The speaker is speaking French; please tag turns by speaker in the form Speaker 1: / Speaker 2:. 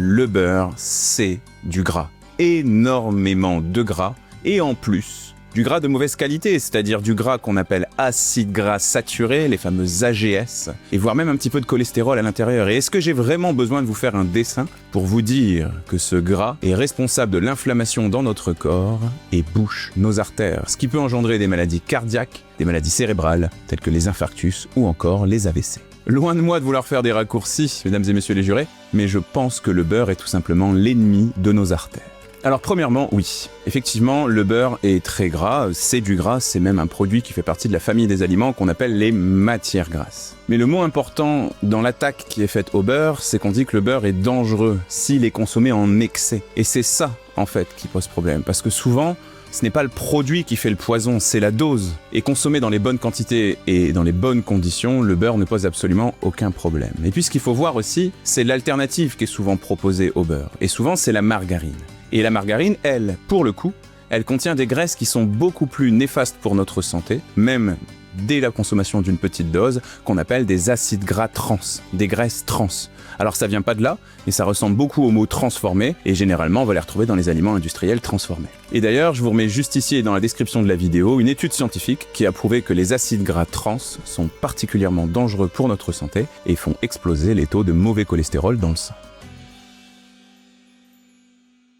Speaker 1: le beurre, c'est du gras. Énormément de gras, et en plus, du gras de mauvaise qualité, c'est-à-dire du gras qu'on appelle acide gras saturé, les fameux AGS, et voire même un petit peu de cholestérol à l'intérieur. Et est-ce que j'ai vraiment besoin de vous faire un dessin pour vous dire que ce gras est responsable de l'inflammation dans notre corps et bouche nos artères, ce qui peut engendrer des maladies cardiaques, des maladies cérébrales, telles que les infarctus ou encore les AVC. Loin de moi de vouloir faire des raccourcis, mesdames et messieurs les jurés, mais je pense que le beurre est tout simplement l'ennemi de nos artères. Alors premièrement, oui, effectivement, le beurre est très gras, c'est du gras, c'est même un produit qui fait partie de la famille des aliments qu'on appelle les matières grasses. Mais le mot important dans l'attaque qui est faite au beurre, c'est qu'on dit que le beurre est dangereux s'il est consommé en excès. Et c'est ça, en fait, qui pose problème, parce que souvent, ce n'est pas le produit qui fait le poison, c'est la dose. Et consommé dans les bonnes quantités et dans les bonnes conditions, le beurre ne pose absolument aucun problème. Et puis ce qu'il faut voir aussi, c'est l'alternative qui est souvent proposée au beurre. Et souvent, c'est la margarine. Et la margarine, elle, pour le coup, elle contient des graisses qui sont beaucoup plus néfastes pour notre santé, même dès la consommation d'une petite dose, qu'on appelle des acides gras trans, des graisses trans. Alors ça vient pas de là, et ça ressemble beaucoup au mot transformé, et généralement on va les retrouver dans les aliments industriels transformés. Et d'ailleurs, je vous remets juste ici et dans la description de la vidéo une étude scientifique qui a prouvé que les acides gras trans sont particulièrement dangereux pour notre santé et font exploser les taux de mauvais cholestérol dans le sang.